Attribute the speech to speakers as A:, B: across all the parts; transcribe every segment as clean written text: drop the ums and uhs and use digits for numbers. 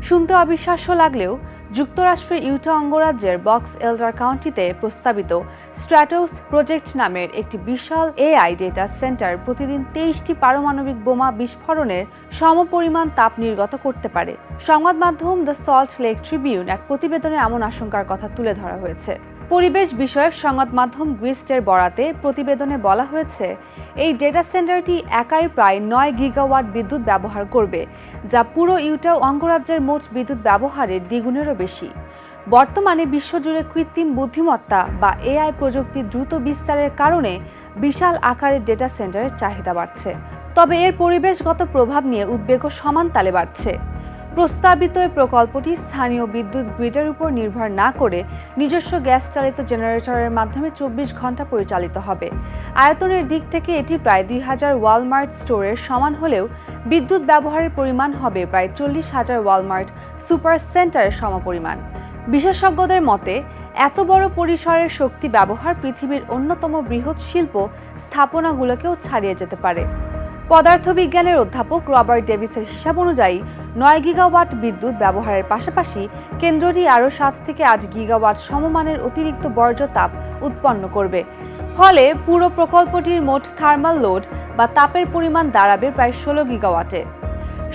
A: শুনতে অবিশ্বাস্য লাগলেও যুক্তরাষ্ট্রের ইউটা অঙ্গরাজ্যের বক্স এল্ডার কাউন্টিতে প্রস্তাবিত স্ট্র্যাটোস প্রজেক্ট নামের একটি বিশাল এআই ডেটা সেন্টার প্রতিদিন 23টি পারমাণবিক বোমা বিস্ফোরণের সমপরিমাণ তাপ নির্গত করতে পারে। সংবাদ মাধ্যম দ্য সল্ট লেক ট্রিবিউন এক প্রতিবেদনে এমন আশঙ্কার কথা তুলে ধরা হয়েছে। পরিবেশ বিষয়ক সংবাদ মাধ্যম গ্রিস্টের বরাতে প্রতিবেদনে বলা হয়েছে, এই ডেটা সেন্টারটি একাই প্রায় 9 গিগাওয়াট বিদ্যুৎ ব্যবহার করবে, যা পুরো ইউটা অঙ্গরাজ্যের মোট বিদ্যুৎ ব্যবহারের দ্বিগুণেরও বেশি। বর্তমানে বিশ্বজুড়ে কৃত্রিম বুদ্ধিমত্তা বা এআই প্রযুক্তির দ্রুত বিস্তারের কারণে বিশাল আকারের ডেটা সেন্টারের চাহিদা বাড়ছে। তবে এর পরিবেশগত প্রভাব নিয়ে উদ্বেগও সমান তালে বাড়ছে। প্রস্তাবিত এই প্রকল্পটি স্থানীয় বিদ্যুৎ গ্রিডের উপর নির্ভর না করে নিজস্ব গ্যাস চালিত জেনারেটরের মাধ্যমে 24 ঘন্টা পরিচালিত হবে। আয়তনের দিক থেকে এটি প্রায় 2000 ওয়ালমার্ট স্টোরের সমান হলেও বিদ্যুৎ ব্যবহারের পরিমাণ হবে প্রায় 40,000 ওয়ালমার্ট সুপার সেন্টারের সমপরিমাণ। বিশেষজ্ঞদের মতে, এত বড় পরিসরের শক্তি ব্যবহার পৃথিবীর অন্যতম বৃহৎ শিল্প স্থাপনাগুলোকেও ছাড়িয়ে যেতে পারে। পদার্থবিজ্ঞানের অধ্যাপক রবার্ট ডেভিসের হিসাব অনুযায়ী 9 গিগাওয়াট বিদ্যুৎ ব্যবহারের পাশাপাশি কেন্দ্রটি আরও 7 থেকে 8 গিগাওয়াট সমমানের অতিরিক্ত বর্জ্য তাপ উৎপন্ন করবে। ফলে পুরো প্রকল্পটির মোট থার্মাল লোড বা তাপের পরিমাণ দাঁড়াবে প্রায় 16 গিগাওয়াটে।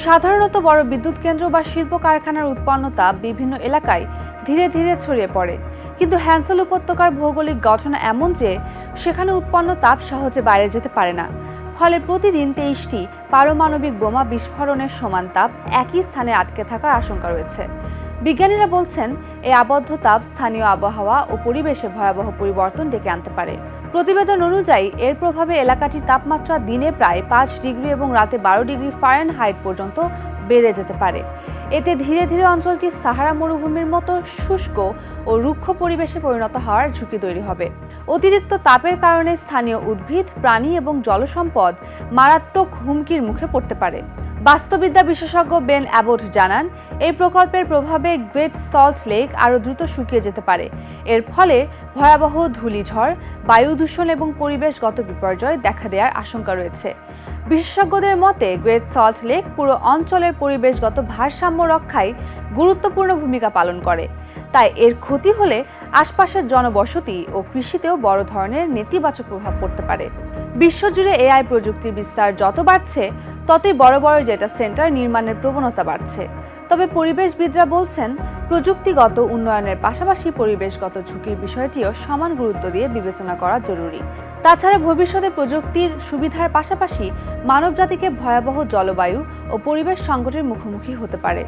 A: সাধারণত বড় বিদ্যুৎ কেন্দ্র বা শিল্প কারখানার উৎপন্ন তাপ বিভিন্ন এলাকায় ধীরে ধীরে ছড়িয়ে পড়ে, কিন্তু হ্যান্সেল উপত্যকার ভৌগোলিক গঠন এমন যে সেখানে উৎপন্ন তাপ সহজে বাইরে যেতে পারে না। ফলে প্রতিদিন 23টি পারমাণবিক বোমা বিস্ফোরণের সমান তাপ একই স্থানে আটকে থাকার আশঙ্কা রয়েছে। বিজ্ঞানীরা বলছেন, এই আবদ্ধ তাপ স্থানীয় আবহাওয়া ও পরিবেশে ভয়াবহ পরিবর্তন ডেকে আনতে পারে। প্রতিবেদন অনুযায়ী এর প্রভাবে এলাকাটির তাপমাত্রা দিনে প্রায় 5 ডিগ্রি এবং রাতে 12 ডিগ্রি ফারেনহাইট পর্যন্ত বেড়ে যেতে পারে। এতে ধীরে ধীরে অঞ্চলটি সাহারা মরুভূমির মতো শুষ্ক ও রুক্ষ পরিবেশে পরিণত হওয়ার ঝুঁকি তৈরি হবে। অতিরিক্ত তাপের কারণে স্থানীয় উদ্ভিদ, প্রাণী এবং জলসম্পদ মারাত্মক হুমকির মুখে পড়তে পারে। বাস্তুবিদ্যা বিশেষজ্ঞ বেন অ্যাবট জানান, এই প্রকল্পের প্রভাবে গ্রেট সল্ট লেক আরও দ্রুত শুকিয়ে যেতে পারে। এর ফলে ভয়াবহ ধূলিঝড়, বায়ু দূষণ এবং পরিবেশগত বিপর্যয় দেখা দেওয়ার আশঙ্কা রয়েছে। বিশেষজ্ঞদের মতে, গ্রেট সল্ট লেক পুরো অঞ্চলের পরিবেশগত ভারসাম্য রক্ষায় গুরুত্বপূর্ণ ভূমিকা পালন করে। তাই এর ক্ষতি হলে আশপাশের জনবসতি ও কৃষিতেও বড় ধরনের নেতিবাচক প্রভাব পড়তে পারে। বিশ্বজুড়ে এআই প্রযুক্তির বিস্তার যত বাড়ছে, ততই বড় বড় ডেটা সেন্টার নির্মাণের প্রবণতা বাড়ছে। তবে পরিবেশবিদরা বলছেন, প্রযুক্তিগত উন্নয়নের পাশাপাশি পরিবেশগত ঝুঁকির বিষয়টিও সমান গুরুত্ব দিয়ে বিবেচনা করা জরুরি। তাছাড়া ভবিষ্যতে প্রযুক্তির সুবিধার পাশাপাশি মানবজাতিকে ভয়াবহ জলবায়ু ও পরিবেশ সংকটের মুখোমুখি হতে পারে।